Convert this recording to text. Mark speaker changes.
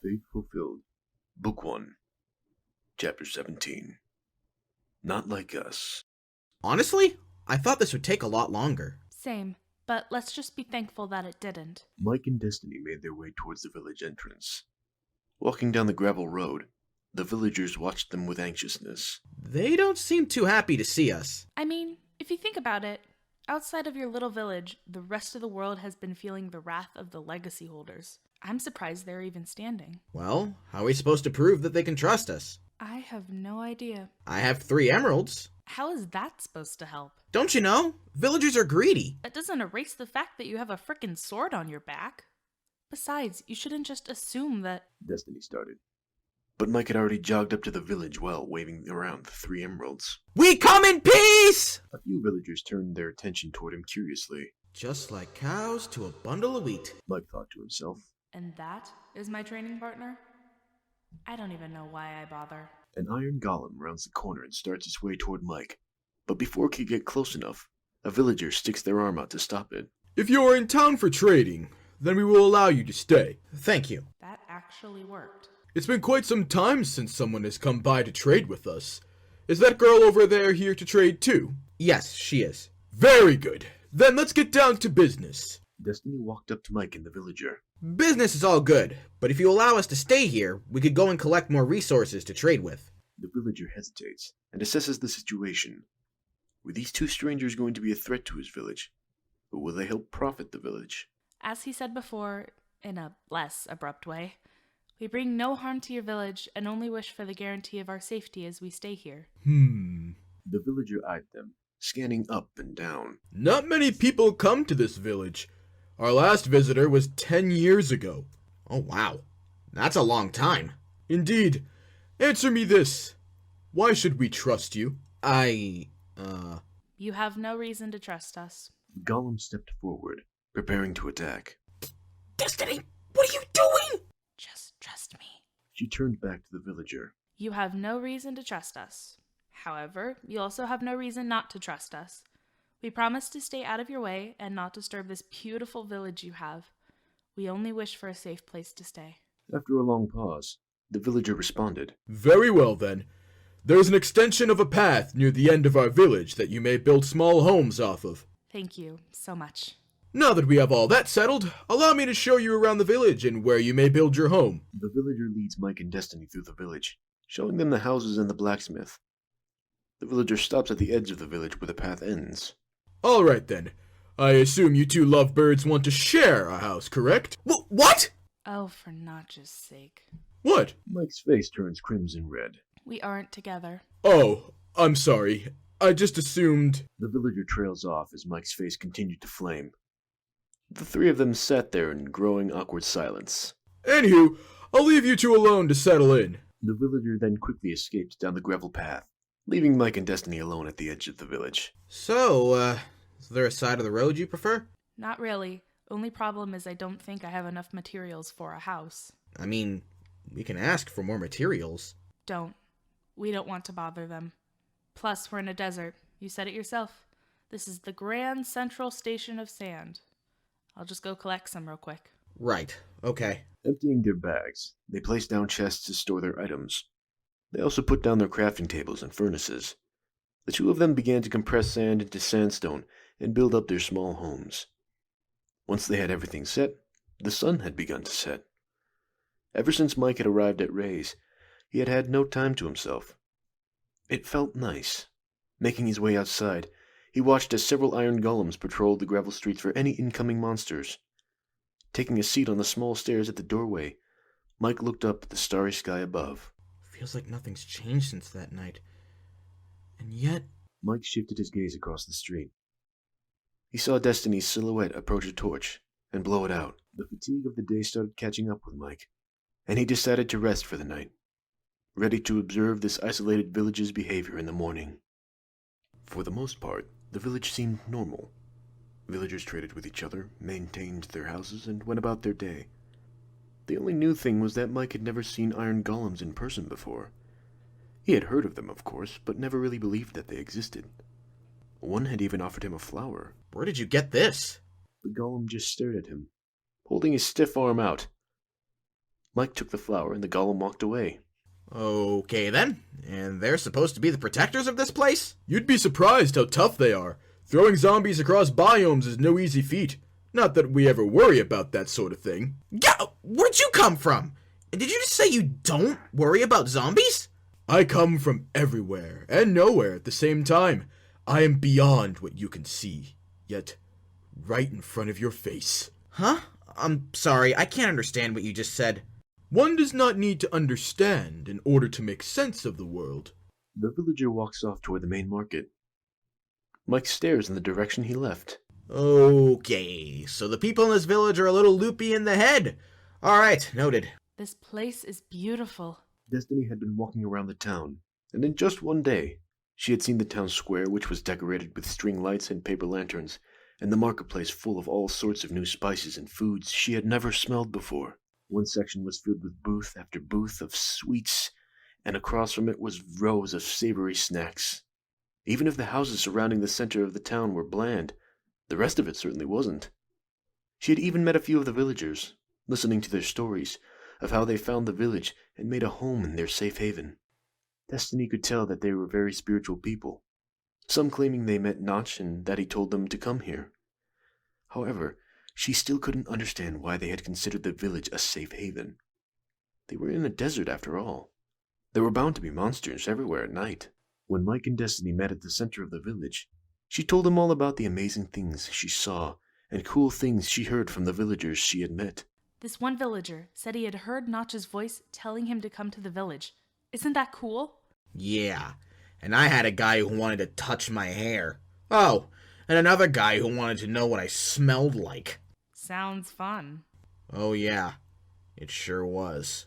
Speaker 1: Fate Fulfilled, Book 1, Chapter 17. Not Like Us.
Speaker 2: Honestly, I thought this would take a lot longer.
Speaker 3: Same, but let's just be thankful that it didn't.
Speaker 1: Mike and Destiny made their way towards the village entrance. Walking down the gravel road, the villagers watched them with anxiousness.
Speaker 2: They don't seem too happy to see us.
Speaker 3: I mean, if you think about it, outside of your little village, the rest of the world has been feeling the wrath of the legacy holders. I'm surprised they're even standing.
Speaker 2: Well, how are we supposed to prove that they can trust us?
Speaker 3: I have no idea.
Speaker 2: I have 3 emeralds.
Speaker 3: How is that supposed to help?
Speaker 2: Don't you know? Villagers are greedy.
Speaker 3: That doesn't erase the fact that you have a frickin' sword on your back. Besides, you shouldn't just assume that...
Speaker 1: Destiny started. But Mike had already jogged up to the village well, waving around the 3 emeralds.
Speaker 2: We come in peace!
Speaker 1: A few villagers turned their attention toward him curiously.
Speaker 2: Just like cows to a bundle of wheat.
Speaker 1: Mike thought to himself.
Speaker 3: And that is my training partner? I don't even know why I bother.
Speaker 1: An iron golem rounds the corner and starts its way toward Mike. But before it can get close enough, a villager sticks their arm out to stop it.
Speaker 4: If you are in town for trading, then we will allow you to stay.
Speaker 2: Thank you.
Speaker 3: That actually worked.
Speaker 4: It's been quite some time since someone has come by to trade with us. Is that girl over there here to trade too?
Speaker 2: Yes, she is.
Speaker 4: Very good. Then let's get down to business.
Speaker 1: Destiny walked up to Mike and the villager.
Speaker 2: Business is all good, but if you allow us to stay here, we could go and collect more resources to trade with.
Speaker 1: The villager hesitates and assesses the situation. Were these 2 strangers going to be a threat to his village? Or will they help profit the village?
Speaker 3: As he said before, in a less abrupt way, we bring no harm to your village and only wish for the guarantee of our safety as we stay here.
Speaker 1: The villager eyed them, scanning up and down.
Speaker 4: Not many people come to this village. Our last visitor was 10 years ago.
Speaker 2: Oh wow, that's a long time.
Speaker 4: Indeed. Answer me this. Why should we trust you?
Speaker 3: You have no reason to trust us.
Speaker 1: The golem stepped forward, preparing to attack.
Speaker 2: Destiny, what are you doing?
Speaker 3: Just trust me.
Speaker 1: She turned back to the villager.
Speaker 3: You have no reason to trust us. However, you also have no reason not to trust us. We promise to stay out of your way and not disturb this beautiful village you have. We only wish for a safe place to stay.
Speaker 1: After a long pause, the villager responded.
Speaker 4: Very well then. There's an extension of a path near the end of our village that you may build small homes off of.
Speaker 3: Thank you so much.
Speaker 4: Now that we have all that settled, allow me to show you around the village and where you may build your home.
Speaker 1: The villager leads Mike and Destiny through the village, showing them the houses and the blacksmith. The villager stops at the edge of the village where the path ends.
Speaker 4: All right then. I assume you 2 lovebirds want to share a house, correct?
Speaker 2: What?
Speaker 3: Oh, for Notch's sake.
Speaker 4: What?
Speaker 1: Mike's face turns crimson red.
Speaker 3: We aren't together.
Speaker 4: Oh, I'm sorry. I just assumed...
Speaker 1: The villager trails off as Mike's face continued to flame. The 3 of them sat there in growing awkward silence.
Speaker 4: Anywho, I'll leave you 2 alone to settle in.
Speaker 1: The villager then quickly escaped down the gravel path, leaving Mike and Destiny alone at the edge of the village.
Speaker 2: So, is there a side of the road you prefer?
Speaker 3: Not really. Only problem is I don't think I have enough materials for a house.
Speaker 2: I mean, we can ask for more materials.
Speaker 3: Don't. We don't want to bother them. Plus, we're in a desert. You said it yourself. This is the Grand Central Station of Sand. I'll just go collect some real quick.
Speaker 2: Right, okay.
Speaker 1: Emptying their bags, they placed down chests to store their items. They also put down their crafting tables and furnaces. The 2 of them began to compress sand into sandstone and build up their small homes. Once they had everything set, the sun had begun to set. Ever since Mike had arrived at Ray's, he had had no time to himself. It felt nice. Making his way outside, he watched as several iron golems patrolled the gravel streets for any incoming monsters. Taking a seat on the small stairs at the doorway, Mike looked up at the starry sky above.
Speaker 2: Feels like nothing's changed since that night. And yet...
Speaker 1: Mike shifted his gaze across the street. He saw Destiny's silhouette approach a torch and blow it out. The fatigue of the day started catching up with Mike, and he decided to rest for the night, ready to observe this isolated village's behavior in the morning. For the most part, the village seemed normal. Villagers traded with each other, maintained their houses, and went about their day. The only new thing was that Mike had never seen iron golems in person before. He had heard of them, of course, but never really believed that they existed. One had even offered him a flower.
Speaker 2: Where did you get this?
Speaker 1: The golem just stared at him, holding his stiff arm out. Mike took the flower and the golem walked away.
Speaker 2: Okay then, and they're supposed to be the protectors of this place?
Speaker 4: You'd be surprised how tough they are. Throwing zombies across biomes is no easy feat. Not that we ever worry about that sort of thing.
Speaker 2: Yeah, where'd you come from? Did you just say you don't worry about zombies?
Speaker 4: I come from everywhere and nowhere at the same time. I am beyond what you can see, yet right in front of your face.
Speaker 2: Huh? I'm sorry, I can't understand what you just said.
Speaker 4: One does not need to understand in order to make sense of the world.
Speaker 1: The villager walks off toward the main market. Mike stares in the direction he left.
Speaker 2: Okay, so the people in this village are a little loopy in the head. Alright, noted.
Speaker 3: This place is beautiful.
Speaker 1: Destiny had been walking around the town, and in just one day, she had seen the town square, which was decorated with string lights and paper lanterns, and the marketplace full of all sorts of new spices and foods she had never smelled before. One section was filled with booth after booth of sweets, and across from it was rows of savory snacks. Even if the houses surrounding the center of the town were bland, the rest of it certainly wasn't. She had even met a few of the villagers, listening to their stories of how they found the village and made a home in their safe haven. Destiny could tell that they were very spiritual people, some claiming they met Notch and that he told them to come here. However, she still couldn't understand why they had considered the village a safe haven. They were in a desert after all. There were bound to be monsters everywhere at night. When Mike and Destiny met at the center of the village, she told them all about the amazing things she saw and cool things she heard from the villagers she had met.
Speaker 3: This one villager said he had heard Notch's voice telling him to come to the village. Isn't that cool?
Speaker 2: Yeah, and I had a guy who wanted to touch my hair. Oh, and another guy who wanted to know what I smelled like.
Speaker 3: Sounds fun.
Speaker 2: Oh yeah, it sure was.